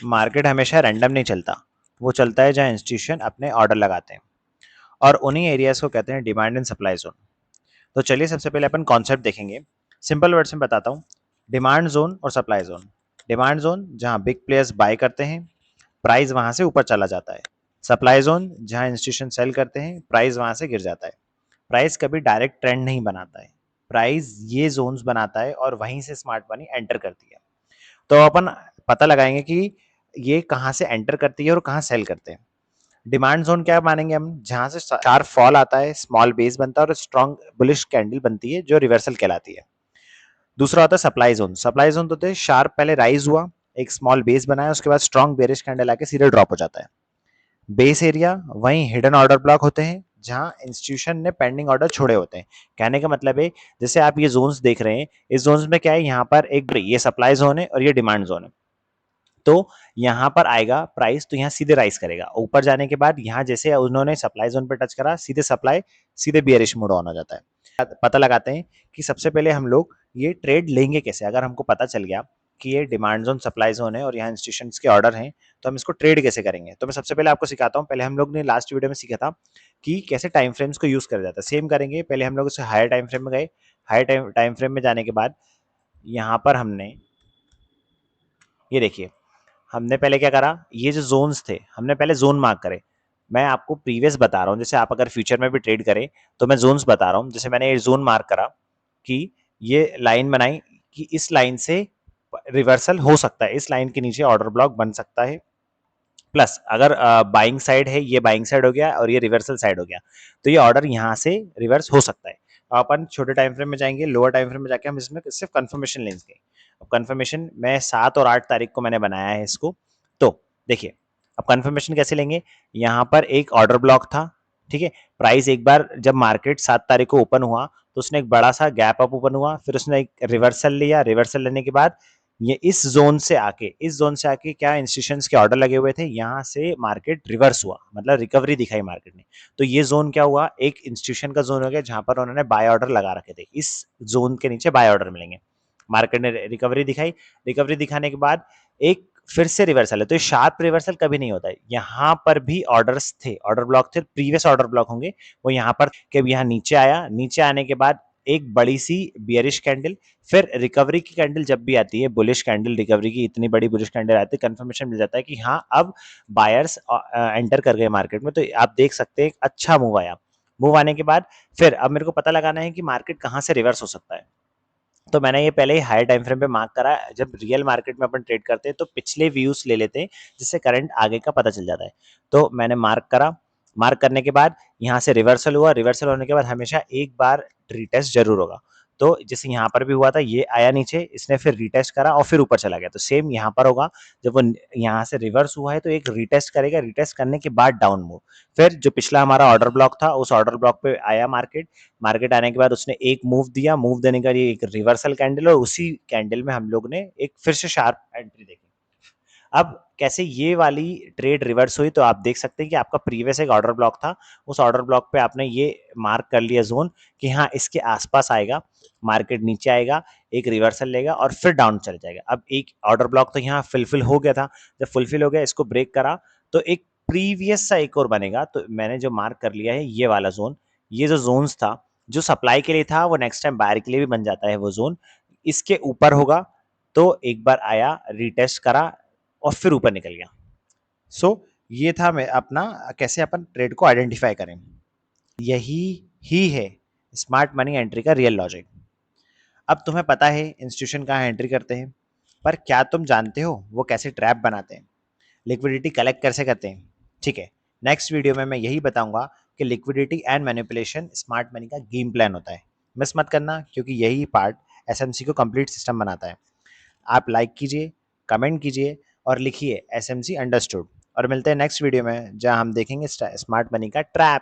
Market हमेशा random नहीं चलता, वो चलता है जहाँ इंस्टीट्यूशन अपने ऑर्डर लगाते हैं, और उन्हीं एरियाज को कहते हैं डिमांड एंड सप्लाई जोन। तो चलिए सबसे पहले अपन कॉन्सेप्ट देखेंगे। सिंपल वर्ड्स में बताता हूँ, डिमांड जोन और सप्लाई जोन। डिमांड जोन जहाँ बिग प्लेयर्स बाय करते हैं, प्राइस वहां से ऊपर चला जाता है। सप्लाई जोन जहाँ इंस्टीट्यूशन सेल करते हैं, प्राइस वहां से गिर जाता है। प्राइस कभी डायरेक्ट ट्रेंड नहीं बनाता है, प्राइस ये जोन्स बनाता है और वहीं से स्मार्ट मनी एंटर करती है। तो अपन पता लगाएंगे कि ये कहाँ से एंटर करती है और कहाँ सेल करते हैं। डिमांड जोन क्या मानेंगे हम, जहां से शार्प फॉल आता है, स्मॉल बेस बनता है और स्ट्रॉन्ग बुलिश कैंडल बनती है जो रिवर्सल कहलाती है। दूसरा होता है सप्लाई जोन। सप्लाई जोन तो होते हैं शार्प पहले राइज हुआ, एक स्मॉल बेस बनाया, उसके बाद स्ट्रॉन्ग बेरिश कैंडल आके सीधे ड्रॉप हो जाता है। बेस एरिया वहीं हिडन ऑर्डर ब्लॉक होते हैं, जहां इंस्टीट्यूशन ने पेंडिंग ऑर्डर छोड़े होते हैं। कहने का मतलब है, जैसे आप ये जोन्स देख रहे हैं, इस जोन्स में क्या है, यहाँ पर एक ये सप्लाई जोन है और ये डिमांड जोन है। तो यहाँ पर आएगा प्राइस, तो यहाँ सीधे राइज करेगा। ऊपर जाने के बाद यहाँ जैसे उन्होंने सप्लाई जोन पर टच करा, सीधे सप्लाई, सीधे बियरिश मोड ऑन हो जाता है। पता लगाते हैं कि सबसे पहले हम लोग ये ट्रेड लेंगे कैसे। अगर हमको पता चल गया कि ये डिमांड जोन सप्लाई जोन है और यहाँ इंस्टीट्यूशंस के ऑर्डर हैं, तो हम इसको ट्रेड कैसे करेंगे। तो मैं सबसे पहले आपको सिखाता हूँ। पहले हम लोग ने लास्ट वीडियो में सीखा था कि कैसे टाइम फ्रेम्स को यूज करा जाता है, सेम करेंगे। पहले हम लोग उससे हायर टाइम फ्रेम में गए। हायर टाइम फ्रेम में जाने के बाद यहाँ पर हमने ये देखिए, हमने पहले क्या करा, ये जो जोन्स थे हमने पहले जोन मार्क करे। मैं आपको प्रीवियस बता रहा हूँ, जैसे आप अगर फ्यूचर में भी ट्रेड करें तो मैं जोन्स बता रहा हूँ। जैसे मैंने ये जोन मार्क करा कि ये लाइन बनाई कि इस लाइन से रिवर्सल हो सकता है, इस लाइन के नीचे ऑर्डर ब्लॉक बन सकता है। प्लस अगर बाइंग साइड है, ये बाइंग साइड हो गया और ये रिवर्सल साइड हो गया, तो ये ऑर्डर यहाँ से रिवर्स हो सकता है। अपन छोटे टाइम फ्रेम में जाएंगे, लोअर टाइम फ्रेम में जाके हम इसमें सिर्फ कंफर्मेशन लेंगे। अब कंफर्मेशन मैं 7 और 8 तारीख को मैंने बनाया है इसको। तो देखिए, अब कंफर्मेशन कैसे लेंगे, यहाँ पर एक ऑर्डर ब्लॉक था, ठीक है। प्राइस एक बार जब मार्केट 7 तारीख को ओपन हुआ तो उसने एक बड़ा सा गैप अप ओपन हुआ, फिर उसने एक रिवर्सल लिया। रिवर्सल लेने के बाद ये इस जोन से आके क्या इंस्टीट्यूशंस के ऑर्डर लगे हुए थे, यहाँ से मार्केट रिवर्स हुआ, मतलब रिकवरी दिखाई मार्केट ने। तो ये जोन क्या हुआ, एक इंस्टीट्यूशन का जोन हो गया जहां पर उन्होंने बाय ऑर्डर लगा रखे थे। इस जोन के नीचे बाय ऑर्डर मिलेंगे। मार्केट ने रिकवरी दिखाई, रिकवरी दिखाने के बाद एक फिर से रिवर्सल है। तो शार्प रिवर्सल कभी नहीं होता है। यहाँ पर भी ऑर्डर्स थे, ऑर्डर ब्लॉक थे, प्रीवियस ऑर्डर ब्लॉक होंगे वो यहाँ पर, कि यहाँ नीचे आया, नीचे आने के बाद एक बड़ी सी बियरिश कैंडल, फिर रिकवरी की कैंडल जब भी आती है, बुलिश कैंडल रिकवरी की इतनी बड़ी बुलिश कैंडल आती है, कंफर्मेशन मिल जाता है कि हाँ अब बायर्स एंटर कर गए मार्केट में। तो आप देख सकते हैं अच्छा मूव आया। मूव आने के बाद फिर अब मेरे को पता लगाना है कि मार्केट कहाँ से रिवर्स हो सकता है। तो मैंने ये पहले ही हायर टाइम फ्रेम पे मार्क करा। जब रियल मार्केट में अपन ट्रेड करते हैं तो पिछले व्यूज ले लेते हैं, जिससे करंट आगे का पता चल जाता है। तो मैंने मार्क करा, मार्क करने के बाद यहाँ से रिवर्सल हुआ। रिवर्सल होने के बाद हमेशा एक बार रीटेस्ट जरूर होगा। तो जैसे यहाँ पर भी हुआ था, ये आया नीचे, इसने फिर रीटेस्ट करा और फिर ऊपर चला गया। तो सेम यहाँ पर होगा, जब वो यहाँ से रिवर्स हुआ है तो एक रीटेस्ट करेगा, रीटेस्ट करने के बाद डाउन मूव। फिर जो पिछला हमारा ऑर्डर ब्लॉक था उस ऑर्डर ब्लॉक पे आया मार्केट। मार्केट आने के बाद उसने एक मूव दिया, मूव देने का ये एक रिवर्सल कैंडल, और उसी कैंडल में हम लोग ने एक फिर से शार्प एंट्री देखी। अब कैसे ये वाली ट्रेड रिवर्स हुई, तो आप देख सकते हैं कि आपका प्रीवियस एक ऑर्डर ब्लॉक था, उस ऑर्डर ब्लॉक पे आपने ये मार्क कर लिया जोन कि हाँ इसके आसपास आएगा, मार्केट नीचे आएगा, एक रिवर्सल लेगा और फिर डाउन चल जाएगा। अब एक ऑर्डर ब्लॉक तो यहाँ फुलफिल हो गया था, जब फुलफिल हो गया इसको ब्रेक करा तो एक प्रीवियस सा एक और बनेगा। तो मैंने जो मार्क कर लिया है ये वाला जोन, ये जो जोन्स था जो सप्लाई के लिए था वो नेक्स्ट टाइम बायर के लिए भी बन जाता है वो जोन। इसके ऊपर होगा तो एक बार आया, रीटेस्ट करा और फिर ऊपर निकल गया। सो ये था मैं अपना कैसे अपन ट्रेड को आइडेंटिफाई करें। यही ही है स्मार्ट मनी एंट्री का रियल लॉजिक। अब तुम्हें पता है इंस्टीट्यूशन कहाँ एंट्री करते हैं, पर क्या तुम जानते हो वो कैसे ट्रैप बनाते हैं, लिक्विडिटी कलेक्ट कैसे करते हैं। ठीक है, नेक्स्ट वीडियो में मैं यही बताऊंगा कि liquidity and manipulation smart money का गेम प्लान होता है। मिस मत करना, क्योंकि यही पार्ट एसएमसी को कंप्लीट सिस्टम बनाता है। आप लाइक कीजिए, कमेंट कीजिए और लिखिए एसएमसी अंडरस्टूड। और मिलते हैं नेक्स्ट वीडियो में जहां हम देखेंगे स्मार्ट मनी का ट्रैप।